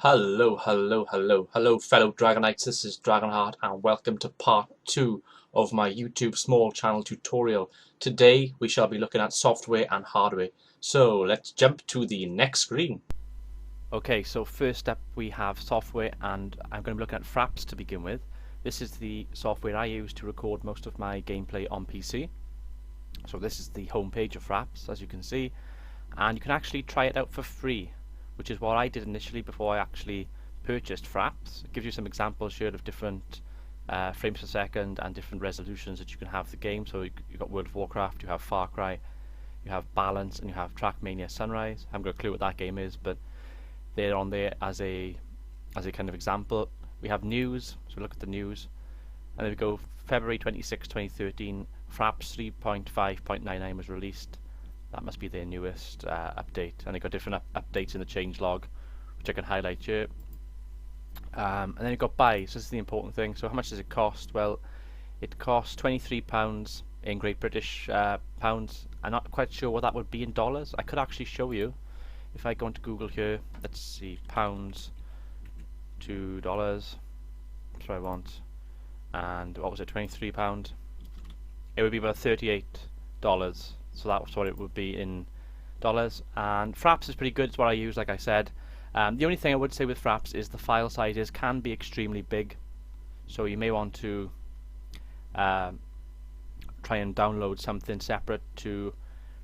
Hello, fellow Dragonites. This is Dragonheart, and welcome to part 2 of my YouTube small channel tutorial. Today we shall be looking at software and hardware. So let's jump to the next screen. Okay, so first up we have software, and I'm going to be looking at Fraps to begin with. This is the software I use to record most of my gameplay on PC. So this is the home page of Fraps, as you can see, and you can actually try it out for free, which is what I did initially before I actually purchased Fraps. It gives you some examples here of different frames per second and different resolutions that you can have the game. So you've got World of Warcraft, you have Far Cry, you have Balance, and you have Trackmania Sunrise. I haven't got a clue what that game is, but they're on there as a kind of example. We have news, so we look at the news, and then we go February 26, 2013, Fraps 3.5.99 was released. That must be their newest update, and they've got different updates in the changelog, which I can highlight here. And then you've got buy, so this is the important thing. So how much does it cost? Well, it costs £23 in Great British pounds. I'm not quite sure what that would be in dollars. I could actually show you. If I go into Google here, let's see, pounds to dollars, that's what I want, and what was it, £23? It would be about $38, so that's what it would be in dollars. And Fraps is pretty good, it's what I use, like I said. The only thing I would say with Fraps is the file sizes can be extremely big, so you may want to try and download something separate to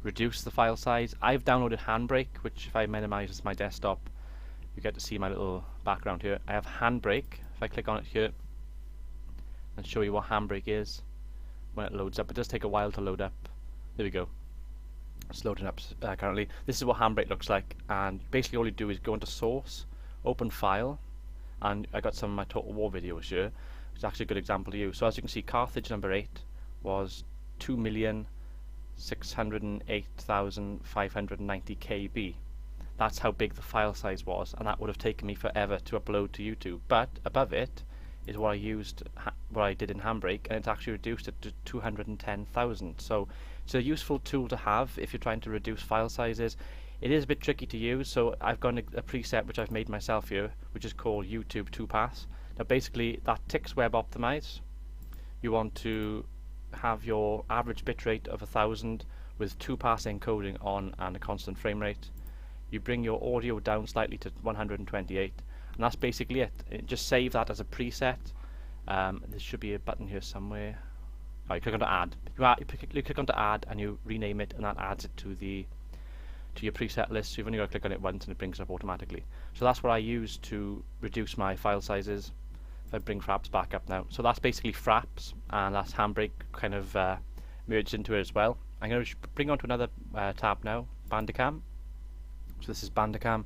reduce the file size. I've downloaded Handbrake, which if I minimize my desktop, you get to see my little background here. I have Handbrake. If I click on it here and show you what Handbrake is when it loads up, it does take a while to load up. There we go. It's loading up currently. This is what Handbrake looks like, and basically all you do is go into Source, open File, and I got some of my Total War videos here, which is actually a good example to use. So as you can see, Carthage number 8 was 2,608,590 KB. That's how big the file size was, and that would have taken me forever to upload to YouTube. But above it is what I used, what I did in Handbrake, and it's actually reduced it to 210,000. So it's a useful tool to have if you're trying to reduce file sizes. It is a bit tricky to use, so I've got a preset which I've made myself here, which is called YouTube 2-pass. Now basically that ticks web optimize. You want to have your average bitrate of 1000 with 2-pass encoding on and a constant frame rate. You bring your audio down slightly to 128, and that's basically it. Just save that as a preset. There should be a button here somewhere. Oh, you click onto add. You click onto add and you rename it, and that adds it to your preset list. So you've only got to click on it once and it brings it up automatically. So that's what I use to reduce my file sizes. If I bring Fraps back up now, so that's basically Fraps, and that's Handbrake kind of merged into it as well. I'm going to bring on to another tab now, Bandicam. So this is Bandicam.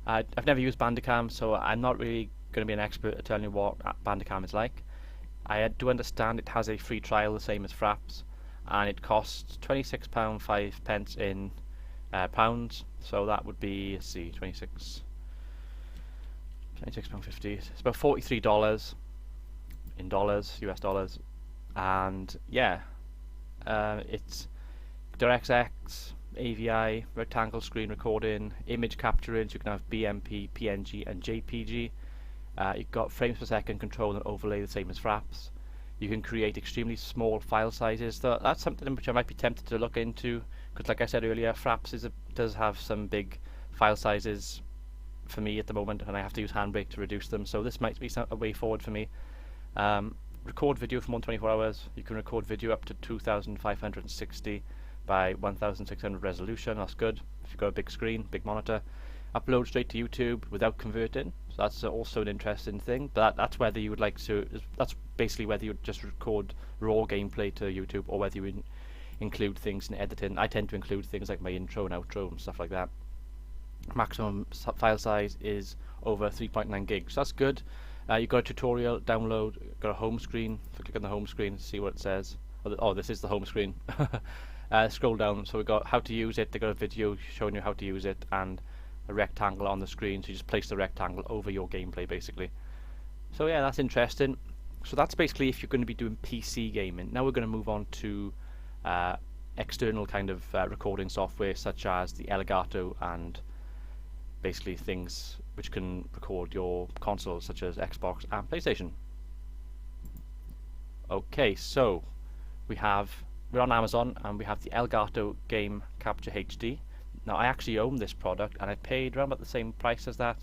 I've never used Bandicam, so I'm not really going to be an expert at telling you what Bandicam is like. I do understand it has a free trial, the same as Fraps, and it costs £26.05 in pounds. So that would be, let's see, £26.50. It's about $43 in dollars, US dollars, and yeah, it's DirectX, AVI, rectangle screen recording, image capturing, so you can have BMP, PNG, and JPG. You've got frames per second control and overlay, the same as Fraps. You can create extremely small file sizes. That's something which I might be tempted to look into, because like I said earlier, Fraps does have some big file sizes for me at the moment, and I have to use Handbrake to reduce them. So this might be a way forward for me. Record video for more than 24 hours. You can record video up to 2560 by 1600 resolution. That's good if you've got a big screen, big monitor. Upload straight to YouTube without converting, so that's also an interesting thing. But that's whether you would like to. That's basically whether you would just record raw gameplay to YouTube, or whether you would include things in editing. I tend to include things like my intro and outro and stuff like that. Maximum file size is over 3.9 gigs. So that's good. You've got a tutorial, download, got a home screen. If I click on the home screen, see what it says. Oh, this is the home screen. Scroll down, so we've got how to use it. They've got a video showing you how to use it, and a rectangle on the screen, so you just place the rectangle over your gameplay basically. So yeah, that's interesting. So that's basically if you're going to be doing PC gaming. Now we're going to move on to external kind of recording software, such as the Elgato and basically things which can record your consoles such as Xbox and PlayStation. Okay, so we're on Amazon and we have the Elgato Game Capture HD. Now I actually own this product and I paid around about the same price as that.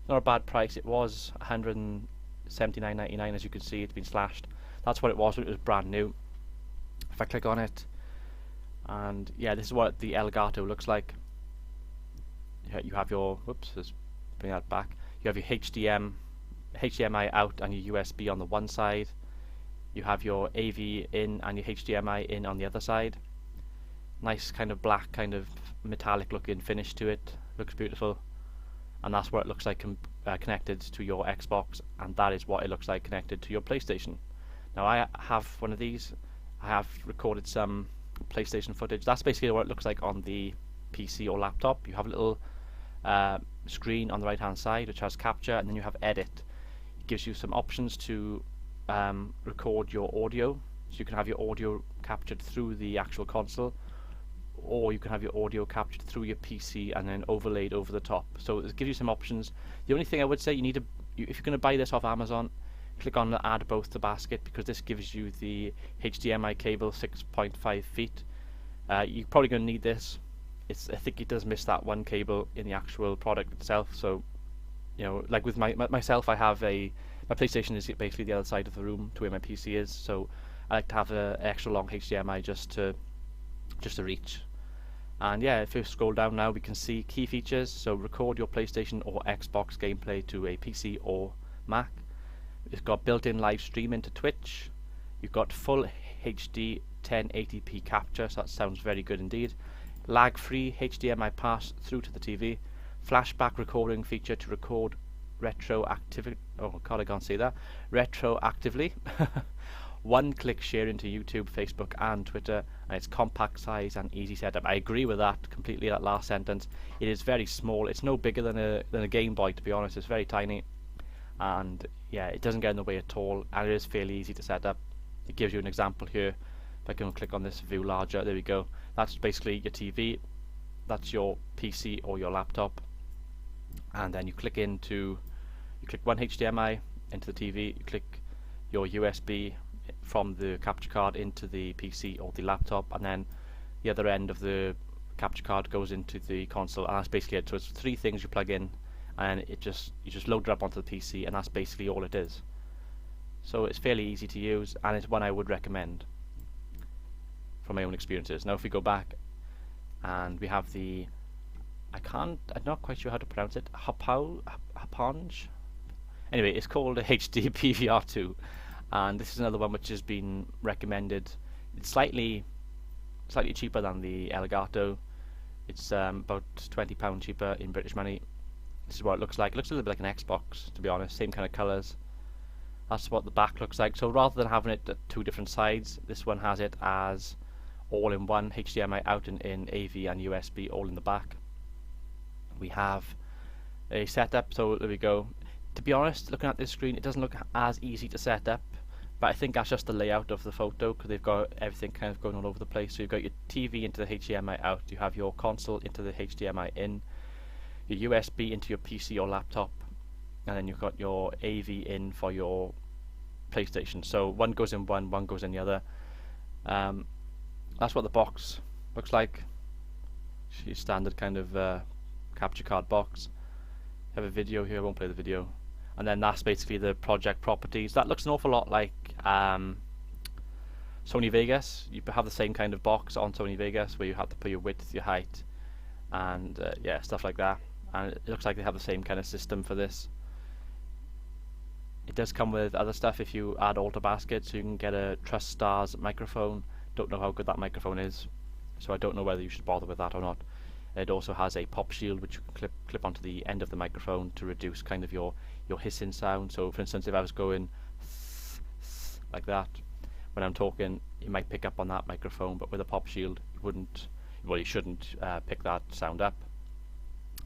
Not a bad price. It was $179.99. As you can see, it's been slashed. That's what it was when it was brand new. If I click on it, and yeah, this is what the Elgato looks like. You have your, whoops, let's bring that back. You have your HDMI out and your USB on the one side. You have your AV in and your HDMI in on the other side. Nice kind of black, kind of metallic looking finish to it. Looks beautiful. And that's what it looks like connected to your Xbox, and that is what it looks like connected to your PlayStation. Now I have one of these. I have recorded some PlayStation footage. That's basically what it looks like on the PC or laptop. You have a little screen on the right hand side which has capture, and then you have edit. It gives you some options to record your audio, so you can have your audio captured through the actual console, or you can have your audio captured through your PC and then overlaid over the top. So it gives you some options. The only thing I would say, if you're going to buy this off Amazon, click on the add both to basket, because this gives you the HDMI cable 6.5 feet. You're probably going to need this. I think it does miss that one cable in the actual product itself. So, like with myself, I have my PlayStation is basically the other side of the room to where my PC is. So I like to have an extra long HDMI just to reach. And yeah, if you scroll down now, we can see key features. So record your PlayStation or Xbox gameplay to a PC or Mac. It's got built-in live stream into Twitch. You've got full HD 1080p capture, so that sounds very good indeed. Lag-free HDMI pass through to the TV. Flashback recording feature to record retroactively. Oh god, I can't say that. Retroactively. One-click share into YouTube, Facebook and Twitter, and it's compact size and easy setup. I agree with that completely, that last sentence. It is very small. It's no bigger than a Game Boy, to be honest. It's very tiny, and yeah, it doesn't get in the way at all, and it is fairly easy to set up. It gives you an example here. If I can click on this, view larger, there we go. That's basically your TV, that's your PC or your laptop, and then you click one HDMI into the TV, you click your USB from the capture card into the PC or the laptop, and then the other end of the capture card goes into the console, and that's basically it. So it's three things you plug in, and you just load it up onto the PC, and that's basically all it is. So it's fairly easy to use, and it's one I would recommend from my own experiences. Now if we go back, and we have the, I'm not quite sure how to pronounce it, Haponge? Anyway, it's called a HD PVR2, and this is another one which has been recommended. It's slightly cheaper than the Elgato. It's about £20 cheaper in British money. This is what it looks like. It looks a little bit like an Xbox, to be honest. Same kind of colours. That's what the back looks like. So rather than having it at two different sides, this one has it as all in one, HDMI out and in, AV and USB all in the back. We have a setup, so there we go. To be honest, looking at this screen, it doesn't look as easy to set up, but I think that's just the layout of the photo, because they've got everything kind of going all over the place. So you've got your TV into the HDMI out, you have your console into the HDMI in, your USB into your PC or laptop, and then you've got your AV in for your PlayStation. So one goes in one goes in the other. That's what the box looks like. Your standard kind of capture card box. I have a video here, I won't play the video. And then that's basically the project properties. That looks an awful lot like Sony Vegas. You have the same kind of box on Sony Vegas where you have to put your width, your height, and yeah, stuff like that. And it looks like they have the same kind of system for this. It does come with other stuff if you add Alter Basket, so you can get a Trust Stars microphone. Don't know how good that microphone is, so I don't know whether you should bother with that or not. It also has a pop shield which you can clip onto the end of the microphone to reduce kind of your hissing sound. So for instance, if I was going like that when I'm talking, it might pick up on that microphone, but with a pop shield you wouldn't, well, you shouldn't pick that sound up.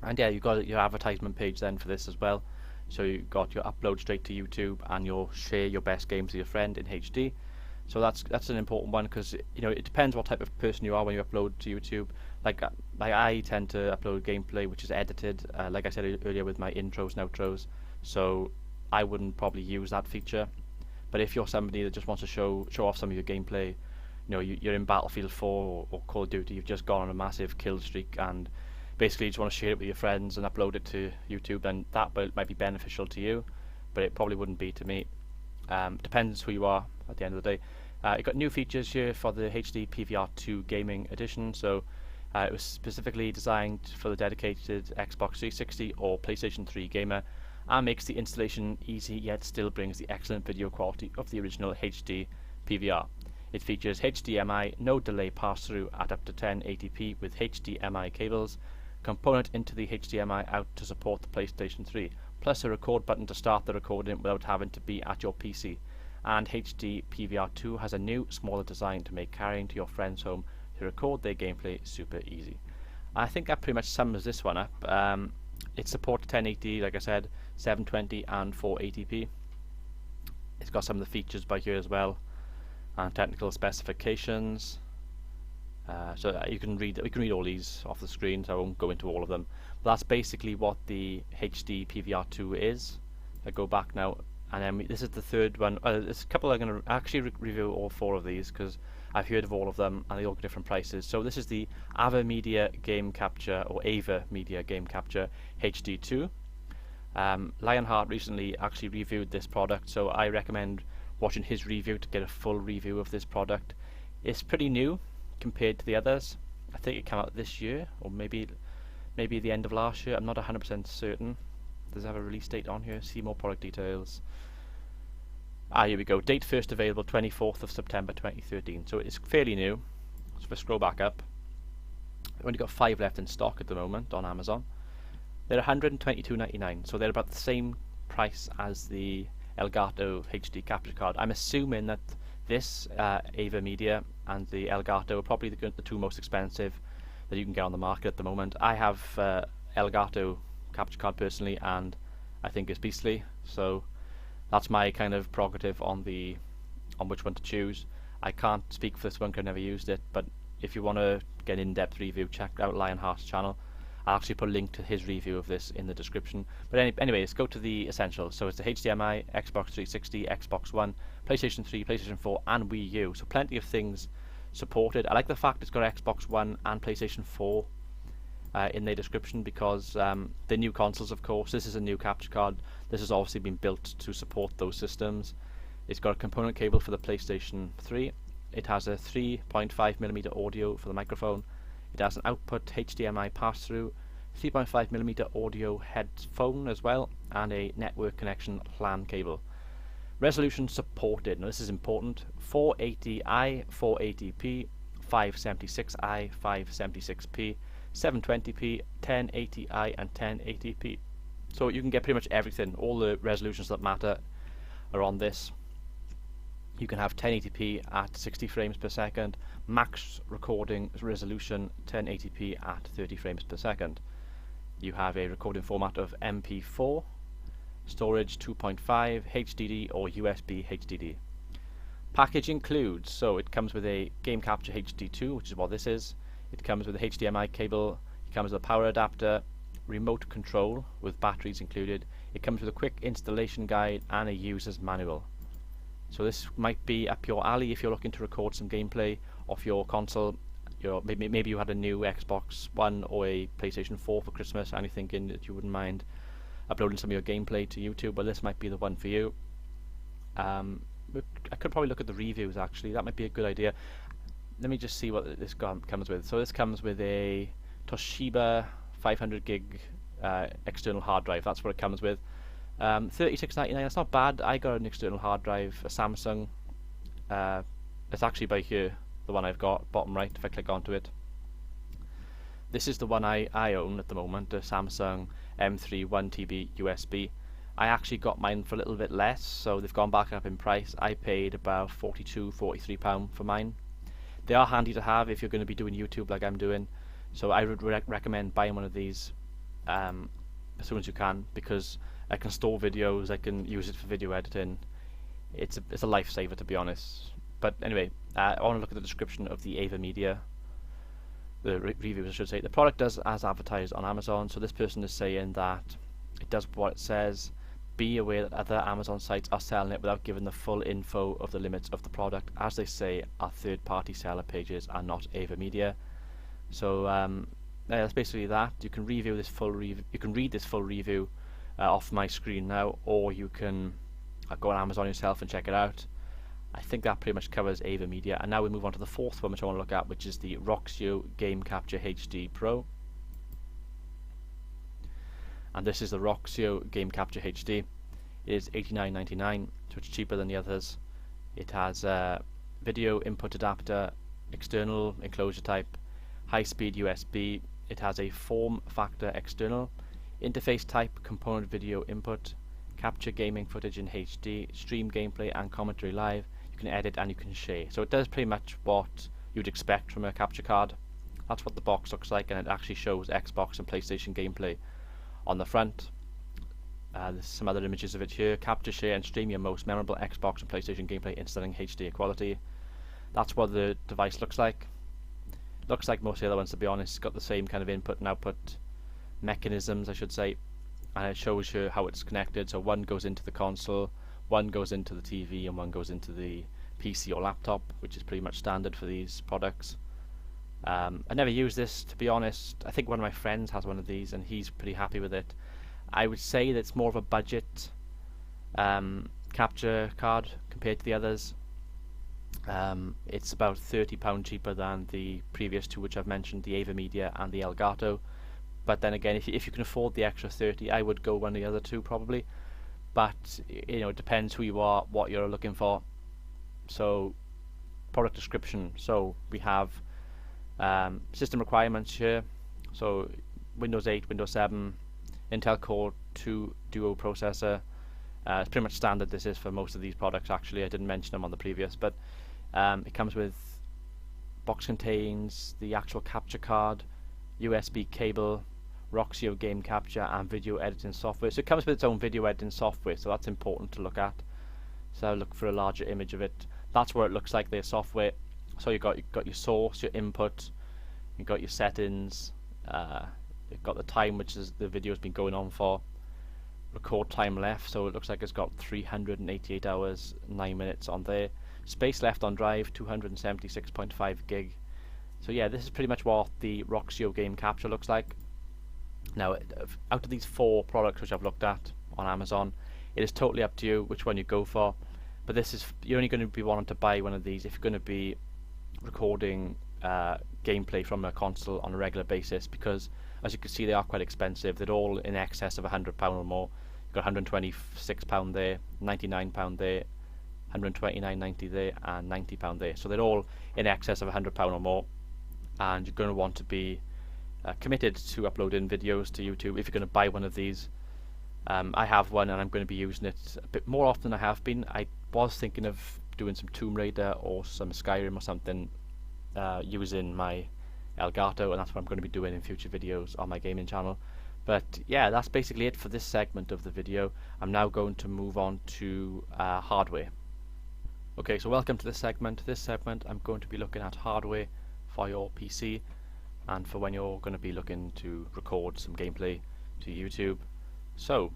And yeah, you've got your advertisement page then for this as well. So you've got your upload straight to YouTube and your share your best games with your friend in HD. So that's an important one, because you know it depends what type of person you are when you upload to YouTube. Like I tend to upload gameplay which is edited, like I said earlier, with my intros and outros. So I wouldn't probably use that feature. But if you're somebody that just wants to show off some of your gameplay, you know, you're in Battlefield 4 or Call of Duty, you've just gone on a massive kill streak and basically you just want to share it with your friends and upload it to YouTube, then that might be beneficial to you, but it probably wouldn't be to me. Depends who you are at the end of the day. You've got new features here for the HD PVR2 Gaming Edition. So it was specifically designed for the dedicated Xbox 360 or PlayStation 3 gamer, and makes the installation easy, yet still brings the excellent video quality of the original HD PVR. It features HDMI no delay pass-through at up to 1080p with HDMI cables, component into the HDMI out to support the PlayStation 3, plus a record button to start the recording without having to be at your PC. And HD PVR2 has a new, smaller design to make carrying to your friend's home to record their gameplay super easy. I think that pretty much sums this one up. It supports 1080, like I said, 720 and 480p. It's got some of the features by here as well, and technical specifications. So we can read all these off the screen, so I won't go into all of them. But that's basically what the HD PVR2 is. I go back now, and then this is the third one. There's a couple I'm going to actually review all four of these because I've heard of all of them and they all get different prices. So this is the AVA Media Game Capture, or AVA Media Game Capture HD2. Lionheart recently actually reviewed this product, so I recommend watching his review to get a full review of this product. It's pretty new compared to the others. I think it came out this year, or maybe the end of last year. I'm not 100% certain. Does it have a release date on here? See more product details. Here we go. Date first available 24th of September 2013. So it's fairly new. So if I scroll back up, we've only got 5 left in stock at the moment on Amazon. They're $122.99, so they're about the same price as the Elgato HD capture card. I'm assuming that this AVA Media and the Elgato are probably the two most expensive that you can get on the market at the moment. I have Elgato capture card personally, and I think it's beastly. So that's my kind of prerogative on which one to choose. I can't speak for this one because I've never used it, but if you want to get an in-depth review, check out Lionheart's channel. I'll actually put a link to his review of this in the description. But anyway, let's go to the essentials. So it's the HDMI, Xbox 360, Xbox One, PlayStation 3, PlayStation 4 and Wii U. So plenty of things supported. I like the fact it's got Xbox One and PlayStation 4 in their description, because the new consoles, of course, this is a new capture card. This has obviously been built to support those systems. It's got a component cable for the PlayStation 3. It has a 3.5mm audio for the microphone. It has an output HDMI pass-through, 3.5mm audio headphone as well, and a network connection LAN cable. Resolution supported. Now this is important. 480i, 480p, 576i, 576p, 720p, 1080i and 1080p. So you can get pretty much everything. All the resolutions that matter are on this. You can have 1080p at 60 frames per second, max recording resolution 1080p at 30 frames per second. You have a recording format of MP4, storage 2.5, HDD or USB HDD. Package includes, so it comes with a Game Capture HD2, which is what this is. It comes with a HDMI cable, it comes with a power adapter, remote control with batteries included. It comes with a quick installation guide and a user's manual. So this might be up your alley if you're looking to record some gameplay off your console. Maybe you had a new Xbox One or a PlayStation 4 for Christmas and you're thinking that you wouldn't mind uploading some of your gameplay to YouTube. Well, this might be the one for you. I could probably look at the reviews actually. That might be a good idea. Let me just see what this comes with. So this comes with a Toshiba 500 gig external hard drive. That's what it comes with. $36.99, that's not bad. I got an external hard drive, a Samsung. It's actually by here, the one I've got, bottom right, if I click onto it. This is the one I own at the moment, a Samsung M3 1TB USB. I actually got mine for a little bit less, so they've gone back up in price. I paid about £42–43 for mine. They are handy to have if you're going to be doing YouTube like I'm doing, so I would recommend buying one of these as soon as you can, because I can store videos, I can use it for video editing. It's a lifesaver, to be honest. But anyway, I want to look at the description of the Ava Media, the reviews I should say. The product does as advertised on Amazon, so this person is saying that it does what it says. Be aware that other Amazon sites are selling it without giving the full info of the limits of the product. As they say, our third-party seller pages are not Ava Media. So that's basically that. You can review this full review. You can read this full review off my screen now, or you can go on Amazon yourself and check it out. I think that pretty much covers Ava Media. And now we move on to the fourth one, which I want to look at, which is the Roxio Game Capture HD Pro. And this is the Roxio Game Capture HD. It is $89.99, so it's cheaper than the others. It has a video input adapter, external enclosure type, high-speed USB. It has a form factor external, interface type, component video input, capture gaming footage in HD, stream gameplay and commentary live. You can edit and you can share. So it does pretty much what you'd expect from a capture card. That's what the box looks like, and it actually shows Xbox and PlayStation gameplay on the front. There's some other images of it here. Capture, share and stream your most memorable Xbox and PlayStation gameplay in stunning HD quality. That's what the device looks like. Looks like most of the other ones, to be honest. It's got the same kind of input and output mechanisms, I should say, and it shows you how it's connected. So one goes into the console, one goes into the TV, and one goes into the PC or laptop, which is pretty much standard for these products. I never use this, to be honest. I think one of my friends has one of these and he's pretty happy with it. I would say that it's more of a budget capture card compared to the others. It's about £30 cheaper than the previous two which I've mentioned, the Ava Media and the Elgato. But then again, if you can afford the extra 30, I would go one of the other two probably. But you know, it depends who you are, what you're looking for. So, product description. So we have system requirements here. So Windows 8, Windows 7, Intel Core 2 Duo processor. It's pretty much standard. This is for most of these products. Actually, I didn't mention them on the previous, but it comes with box contains the actual capture card, USB cable, Roxio game capture and video editing software. So it comes with its own video editing software, so that's important to look at. So look for a larger image of it. That's what it looks like, their software. So you've got your source, your input, you've got your settings, you've got the time which is the video's been going on for, record time left, so it looks like it's got 388 hours 9 minutes on there. Space left on drive 276.5 gig. So yeah, this is pretty much what the Roxio game capture looks like. Now, out of these 4 products which I've looked at on Amazon, it is totally up to you which one you go for. But this is, you're only going to be wanting to buy one of these if you're going to be recording gameplay from a console on a regular basis, because as you can see they are quite expensive. They're all in excess of £100 or more. You've got £126 there, £99 there, £129.90 there, and £90 there. So they're all in excess of £100 or more, and you're going to want to be committed to uploading videos to YouTube if you're going to buy one of these. I have one and I'm going to be using it a bit more often than I have been. I was thinking of doing some Tomb Raider or some Skyrim or something using my Elgato, and that's what I'm going to be doing in future videos on my gaming channel. But yeah, that's basically it for this segment of the video. I'm now going to move on to hardware. Okay, so welcome to this segment. This segment I'm going to be looking at hardware for your PC and for when you're going to be looking to record some gameplay to YouTube. So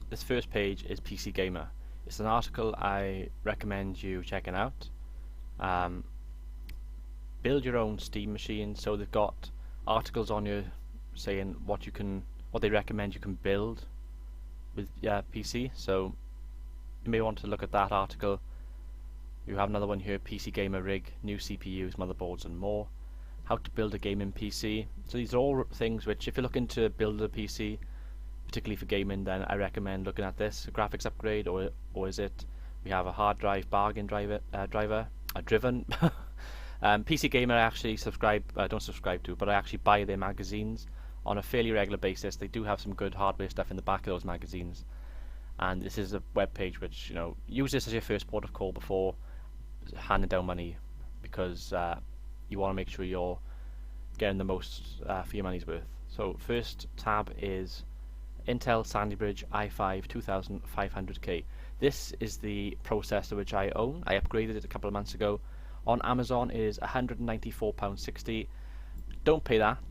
this first page is PC Gamer. It's an article I recommend you checking out. Build your own Steam machine. So they've got articles on here saying what they recommend you can build with PC. So you may want to look at that article. You have another one here, PC Gamer Rig, new CPUs, motherboards and more. How to build a gaming PC. So these are all things which, if you're looking to build a PC, particularly for gaming, then I recommend looking at this. A graphics upgrade, or is it? We have a hard drive bargain driven. PC Gamer I actually don't subscribe to, but I actually buy their magazines on a fairly regular basis. They do have some good hardware stuff in the back of those magazines, and this is a web page which, you know, use this as your first port of call before handing down money, because you want to make sure you're getting the most for your money's worth. So first tab is Intel Sandy Bridge i5 2500K. This is the processor which I own. I upgraded it a couple of months ago, On Amazon it is £194.60. Don't pay that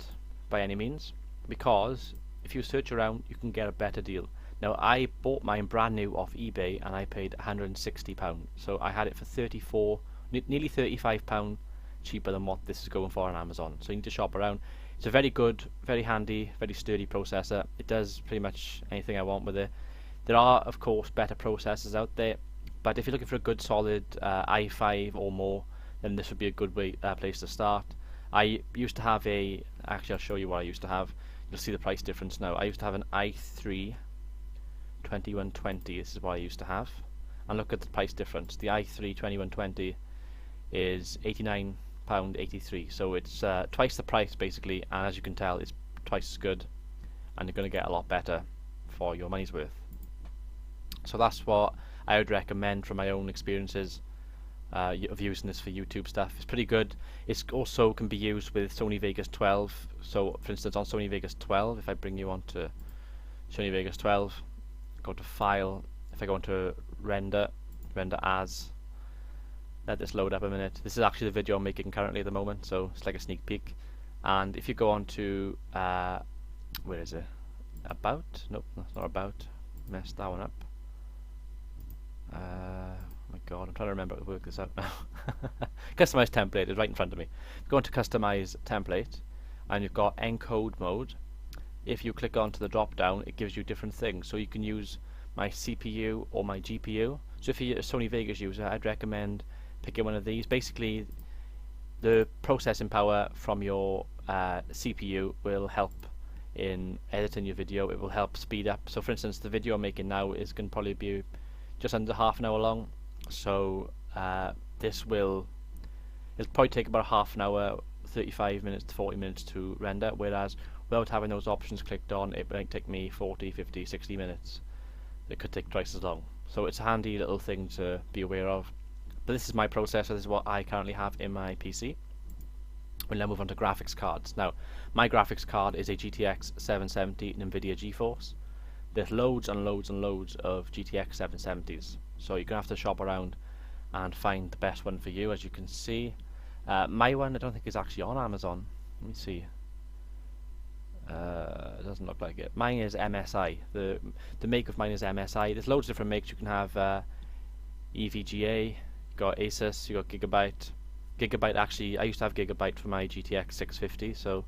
by any means, because if you search around you can get a better deal. Now I bought mine brand new off eBay and I paid £160, so I had it for nearly £35 cheaper than what this is going for on Amazon. So you need to shop around. It's a very good, very handy, very sturdy processor. It does pretty much anything I want with it. There are of course better processors out there, but if you're looking for a good solid i5 or more, then this would be a good place to start. I used to have actually I'll show you what I used to have. You'll see the price difference now. I used to have an i3 2120. This is what I used to have, and look at the price difference. The i3 2120 is £89.83, so it's twice the price basically, and as you can tell it's twice as good, and you're going to get a lot better for your money's worth. So that's what I would recommend from my own experiences of using this for YouTube stuff. It's pretty good. It also can be used with Sony Vegas 12. So for instance on Sony Vegas 12, if I bring you on to Sony Vegas 12, go to File, if I go into Render As, let this load up a minute. This is actually the video I'm making currently at the moment, so it's like a sneak peek. And if you go on to where is it? About? Nope, that's not About. Messed that one up. My god, I'm trying to remember how to work this out now. Customize template is right in front of me. Go into Customize Template, and you've got Encode Mode. If you click onto the drop down, it gives you different things. So you can use my CPU or my GPU. So if you're a Sony Vegas user, I'd recommend picking one of these. Basically, the processing power from your CPU will help in editing your video. It will help speed up. So for instance, the video I'm making now is going to probably be just under half an hour long. So it'll probably take about half an hour, 35 minutes to 40 minutes to render, whereas without having those options clicked on, it might take me 40, 50, 60 minutes. It could take twice as long. So it's a handy little thing to be aware of. But this is my processor. This is what I currently have in my PC. We'll now move on to graphics cards. Now, my graphics card is a GTX 770 NVIDIA GeForce. There's loads and loads and loads of GTX 770s. So you're going to have to shop around and find the best one for you. As you can see, my one I don't think is actually on Amazon. Let me see. It doesn't look like it. Mine is MSI. The make of mine is MSI. There's loads of different makes. You can have EVGA, you got Asus, you got Gigabyte. Gigabyte, actually, I used to have Gigabyte for my GTX 650, so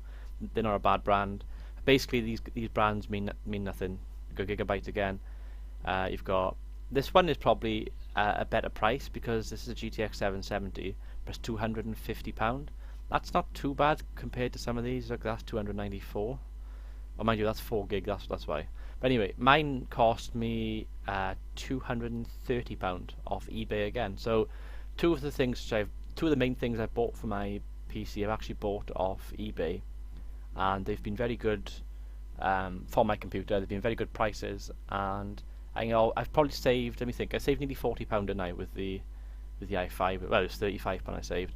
they're not a bad brand. Basically, these brands mean nothing. You've got Gigabyte again. You've got this one is probably a better price because this is a GTX 770, but it's £250. That's not too bad compared to some of these. Like that's 294. Oh, mind you, that's 4 gig. That's why. But anyway, mine cost me £230 off eBay again. So two of the main things I bought for my PC I've actually bought off eBay, and they've been very good for my computer. They've been very good prices, and I've probably saved. Let me think. I saved nearly £40 a night with the i5. Well, it's £35 I saved.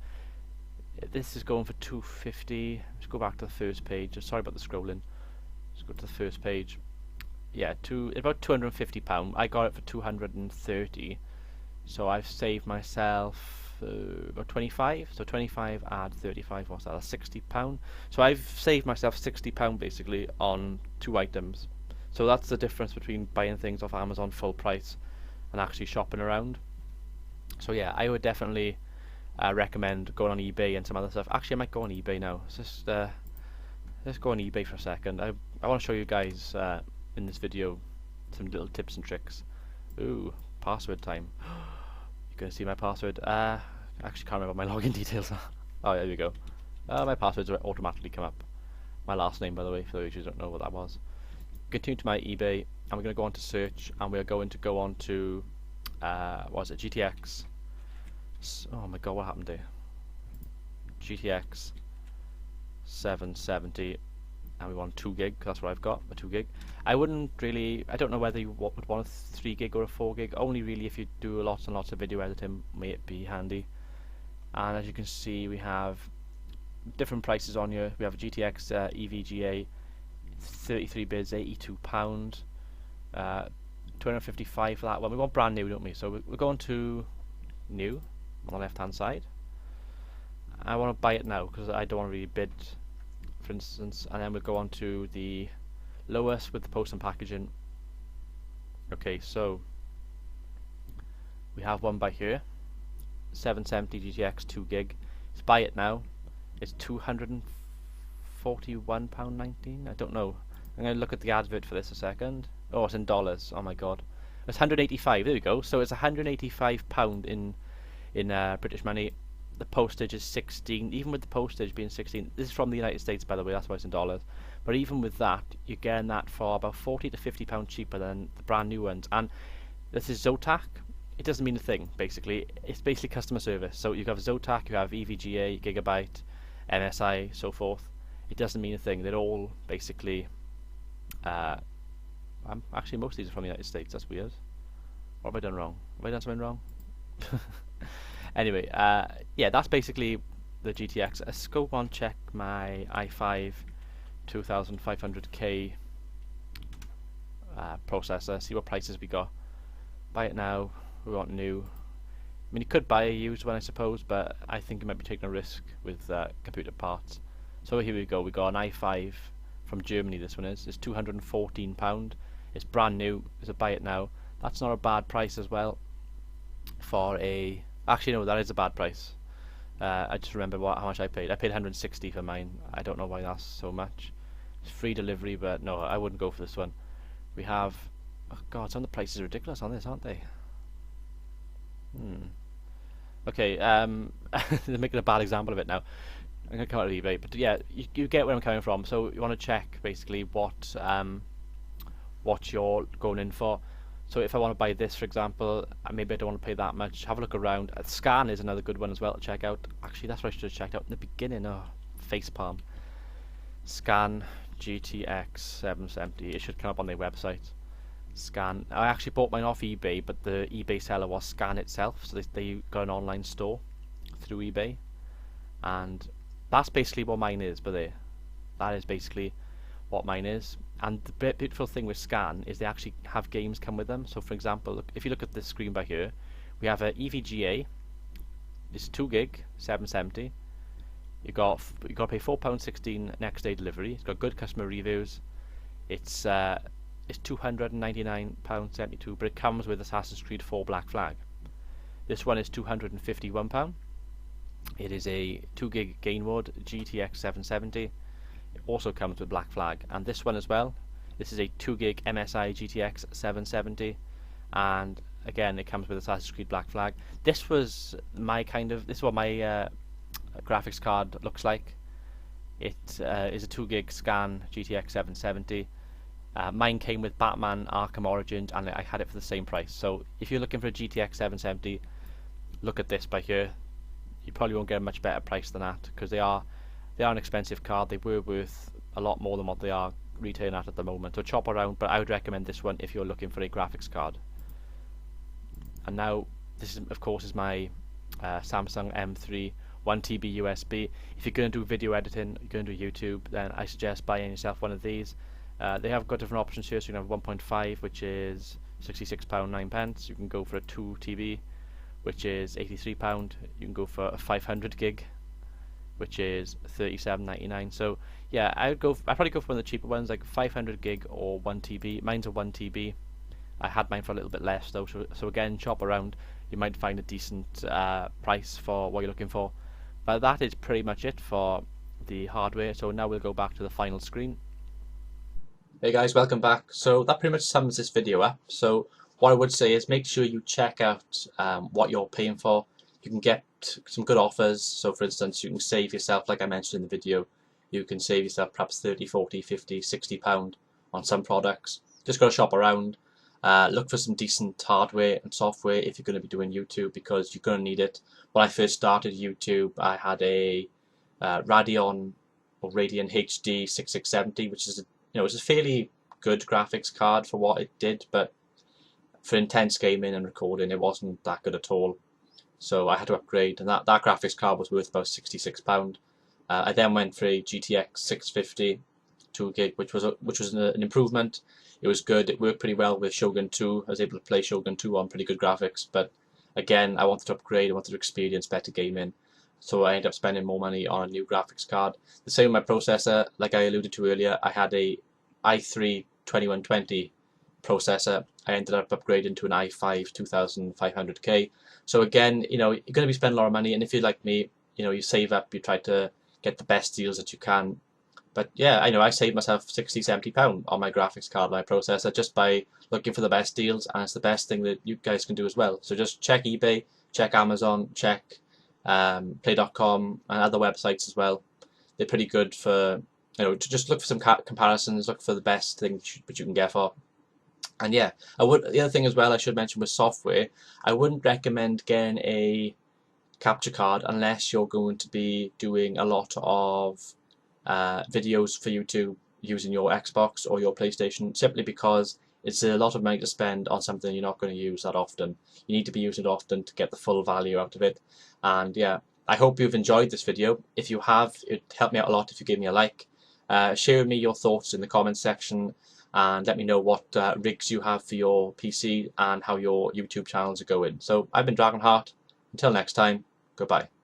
This is going for £250. Let's go back to the first page. Sorry about the scrolling. Let's go to the first page. Yeah, about £250. I got it for £230. So I've saved myself about 25. So 25 add 35. What's that? That's £60. So I've saved myself £60 basically on 2 items. So that's the difference between buying things off Amazon full price and actually shopping around. So yeah, I would definitely recommend going on eBay and some other stuff. Actually, I might go on eBay now. Let's go on eBay for a second. I want to show you guys in this video some little tips and tricks. Ooh, password time. You can see my password. I actually can't remember what my login details are. Oh, there we go. My passwords will automatically come up. My last name, by the way, for those who don't know what that was. Continue to my eBay, and we're going to go on to search, and we're going to go on to what was it, GTX. Oh my god, what happened there? GTX 770, and we want 2 gig. That's what I've got, a 2 gig. I don't know whether you would want a 3 gig or a 4 gig. Only really if you do lots and lots of video editing may it be handy. And as you can see, we have different prices on here. We have a GTX EVGA 33 bids, £82, 255 for that one. We want brand new, don't we? So we're going to new on the left hand side. I want to buy it now because I don't want to really bid, for instance, and then we'll go on to the lowest with the post and packaging. Okay, so we have one by here, 770 GTX 2 gig. Let's buy it now. It's £241.19. I don't know. I'm going to look at the advert for this a second. Oh, it's in dollars. Oh my god. It's 185. There we go. So it's £185 in British money. The postage is 16. Even with the postage being 16, this is from the United States, by the way. That's why it's in dollars. But even with that, you're getting that for about 40 to 50 pound cheaper than the brand new ones. And this is Zotac. It doesn't mean a thing. Basically, it's basically customer service. So you have Zotac, you have EVGA, Gigabyte, MSI, so forth. It doesn't mean a thing. They're all basically. Actually, most of these are from the United States. That's weird. What have I done wrong? Have I done something wrong? Anyway, yeah, that's basically the GTX. Let's go on check my i5 2500K processor. See what prices we got. Buy it now. We want new. I mean, you could buy a used one, I suppose, but I think it might be taking a risk with computer parts. So here we go. We got an i5 from Germany. This one is. It's £214. It's brand new. It's a buy it now. That's not a bad price as well. For a actually no, that is a bad price. I just remember how much I paid. I paid 160 for mine. I don't know why that's so much. It's free delivery, but no, I wouldn't go for this one. We have. Oh god, some of the prices are ridiculous on this, aren't they? Okay, they're making a bad example of it now. I'm gonna come out of eBay, but yeah, you get where I'm coming from. So you want to check basically what you're going in for. So if I want to buy this, for example, maybe I don't want to pay that much. Have a look around. Scan is another good one as well to check out. Actually, that's what I should have checked out in the beginning. Oh, facepalm. Scan GTX 770. It should come up on their website. Scan. I actually bought mine off eBay, but the eBay seller was Scan itself, so they got an online store through eBay, and that's basically what mine is. But that is basically what mine is. And the beautiful thing with Scan is they actually have games come with them. So for example, if you look at this screen by here, we have a EVGA. It's 2 gig, 770. You got to pay £4.16 next day delivery. It's got good customer reviews. It's £299.72, but it comes with Assassin's Creed 4 Black Flag. This one is £251. It is a 2 gig gain mode GTX 770. It also comes with Black Flag, and this one as well. This is a 2 gig MSI GTX 770, and again it comes with Assassin's Creed Black Flag. This was my this is what my graphics card looks like. It is a 2 gig Scan GTX 770. Mine came with Batman Arkham Origins, and I had it for the same price. So if you're looking for a GTX 770, look at this by here. You probably won't get a much better price than that, because they are an expensive card. They were worth a lot more than what they are retailing at the moment. So chop around, but I would recommend this one if you're looking for a graphics card. And now this is, of course, is my Samsung M3 1TB USB. If you're going to do video editing, you're going to do YouTube, then I suggest buying yourself one of these. They have got different options here. So you can have 1.5, which is £66.09. You can go for a 2 TB, which is £83. You can go for a 500 gig, which is £37.99. So yeah, I'd probably go for one of the cheaper ones, like 500 gig or 1 TB. Mine's a 1 TB. I had mine for a little bit less though. So again, shop around. You might find a decent price for what you're looking for. But that is pretty much it for the hardware. So now we'll go back to the final screen. Hey guys, welcome back. So that pretty much sums this video up. So what I would say is make sure you check out what you're paying for. You can get some good offers. So for instance, you can save yourself, like I mentioned in the video, you can save yourself perhaps 30, 40, 50, 60 pound on some products. Just got to shop around. Look for some decent hardware and software if you're going to be doing YouTube, because you're going to need it. When I first started YouTube, I had a Radeon HD 6670, which is it's a fairly good graphics card for what it did, but for intense gaming and recording, it wasn't that good at all. So I had to upgrade, and that graphics card was worth about £66. I then went for a GTX 650 2 gig, which was an improvement. It was good. It worked pretty well with Shogun 2. I was able to play Shogun 2 on pretty good graphics, but again, I wanted to upgrade. I wanted to experience better gaming. so I ended up spending more money on a new graphics card. The same with my processor, like I alluded to earlier. I had a i3 2120 processor. I ended up upgrading to an i5 2500K. So again, you're going to be spending a lot of money, and if you're like me, you save up, you try to get the best deals that you can. But yeah, I know I saved myself £60–70 on my graphics card, my processor, just by looking for the best deals, and it's the best thing that you guys can do as well. So just check eBay, check Amazon, check play.com and other websites as well. They're pretty good for, to just look for some comparisons, look for the best thing that you can get for. And yeah, the other thing as well I should mention with software, I wouldn't recommend getting a capture card unless you're going to be doing a lot of videos for YouTube using your Xbox or your PlayStation, simply because it's a lot of money to spend on something you're not going to use that often. You need to be using it often to get the full value out of it. And yeah, I hope you've enjoyed this video. If you have, it'd help me out a lot if you give me a like. Share with me your thoughts in the comments section, and let me know what rigs you have for your PC and how your YouTube channels are going. So I've been Dragonheart. Until next time, goodbye.